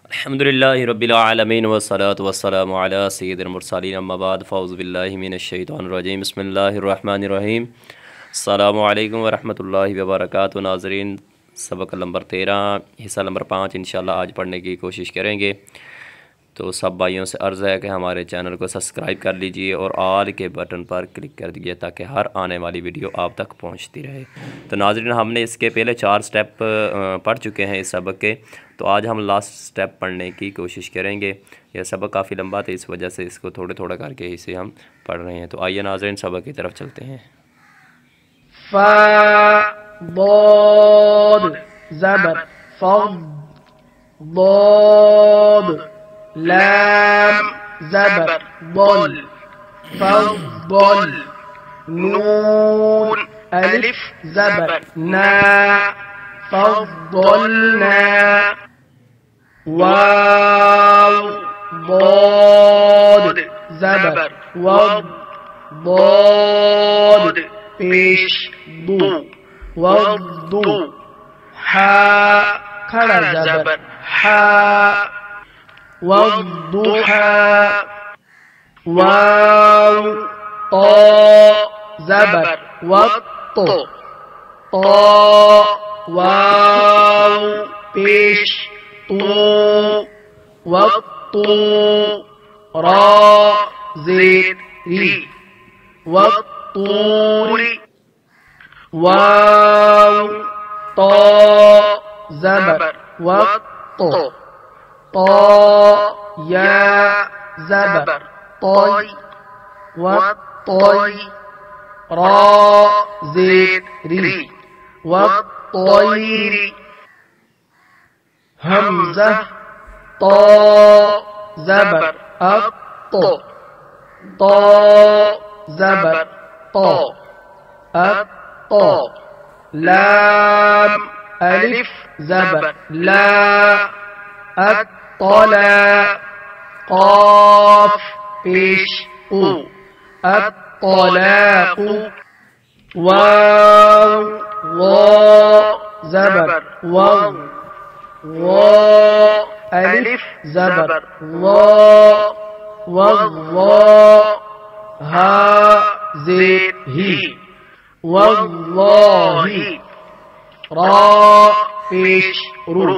अल्हम्दुलिल्लाहि रब्बिल आलमीन वस्सलातु वस्सलामु अला सय्यिदिल मुरसलीन अम्मा बाद फ़अऊज़ु बिल्लाहि मिनश शैतानिर रजीम बिस्मिल्लाहिर रहमानिर रहीम। अस्सलामु अलैकुम वरहमतुल्लाहि वबरकातुहू। नाज़रीन, सबक नंबर 13 हिस्सा नंबर 5 इंशाअल्लाह आज पढ़ने की कोशिश करेंगे। तो सब भाइयों से अर्ज़ है कि हमारे चैनल को सब्सक्राइब कर लीजिए और ऑल के बटन पर क्लिक कर दीजिए ताकि हर आने वाली वीडियो आप तक पहुंचती रहे। तो नाज़रीन, हमने इसके पहले 4 स्टेप पढ़ चुके हैं इस सबक के, तो आज हम लास्ट स्टेप पढ़ने की कोशिश करेंगे। यह सबक काफ़ी लंबा था, इस वजह से इसको थोड़े थोड़ा करके इसे हम पढ़ रहे हैं। तो आइए नाज़रीन, सबक की तरफ चलते हैं। फा ज़ाद ज़बर फ़ज़ ज़ाद लाम ज़बर ज़ल फ़ज़ल नून अलिफ ज़बर ना फ़ज़लना वाव ज़ाद ज़बर वज़ ज़ाद पेश दू वज़्दू हा खड़ा ज़बर हा वज़्दुहा वाव ता ज़बर वत्त ता वाव पेश तू वत्तू रा ज़ेर री वत्तूरी वाव ता ज़बर वत्त ता या ज़बर तय वत्तय रा ज़ेर री वत्तयरी हमज़ा ता ज़बर अत्त ता ज़बर ता अत्त लाम अलिफ ज़बर ला अत्तला क़ाफ पेश उ अत्तलाक़ु वाव वा ज़बर वज़ वा अलिफ ज़बर वा वज़्ज़ा हा ज़ेर ही वज़्ज़ाही रा पेश रु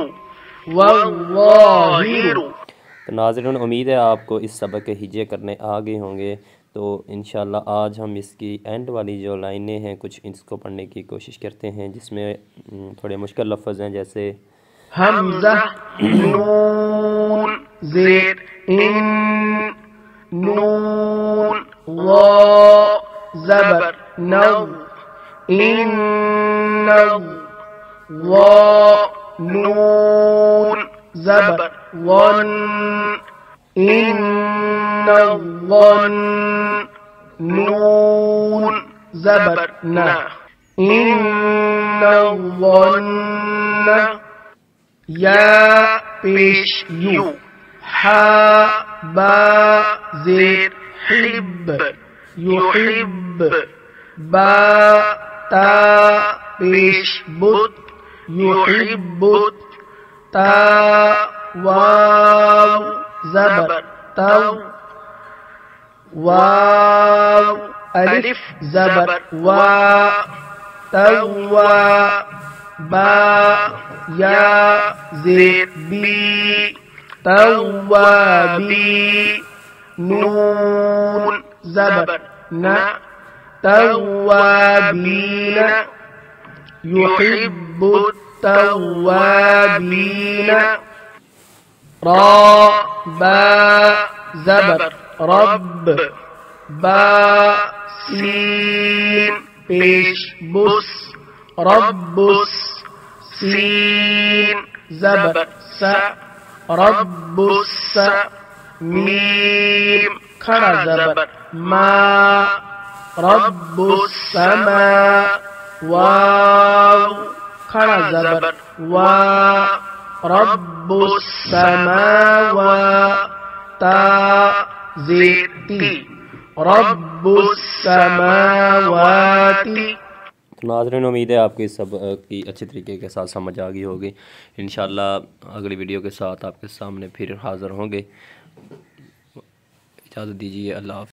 वज़्ज़ाहिरु। तो नाज़रीन, उम्मीद है आपको इस सबक के हिज्जे करने आ गए होंगे। तो इंशाल्लाह आज हम इसकी एंड वाली जो लाइनें हैं कुछ इसको पढ़ने की कोशिश करते हैं, जिसमें थोड़े मुश्किल लफ्ज़ हैं, जैसे हमज़ा नून ज़ेर इन नून वा ज़बर नौ इन्नौ वा नून ज़बर वन इन्नवन नून ज़बर न इन्नवन या पेश यू हा बा ज़ेर हिब युहिब बा ता पेश बुत युहिब्बुत ता वाव ज़बर तव वाव अलिफ ज़बर वा तवा बा या ज़ेर बी तवाबी नून ज़बर न तवाबीन युहिब्बुत तवाबीन रा बा ज़बर रब बा सीन पेश बुस रब्बुस सीन ज़बर स रब्बुस मीम खड़ा ज़बर मा रब्बुस समा वाव खड़ा ज़बर वा रब्बुस समावा ता ज़ेर ती रब्बुस समावाती। तो नाज़रीन, उम्मीद है आपकी सब की अच्छी तरीके के साथ समझ आ गई होगी। इंशाअल्लाह अगली वीडियो के साथ आपके सामने फिर हाज़िर होंगे। इजाज़त दीजिए, अल्लाह हाफ़िज़।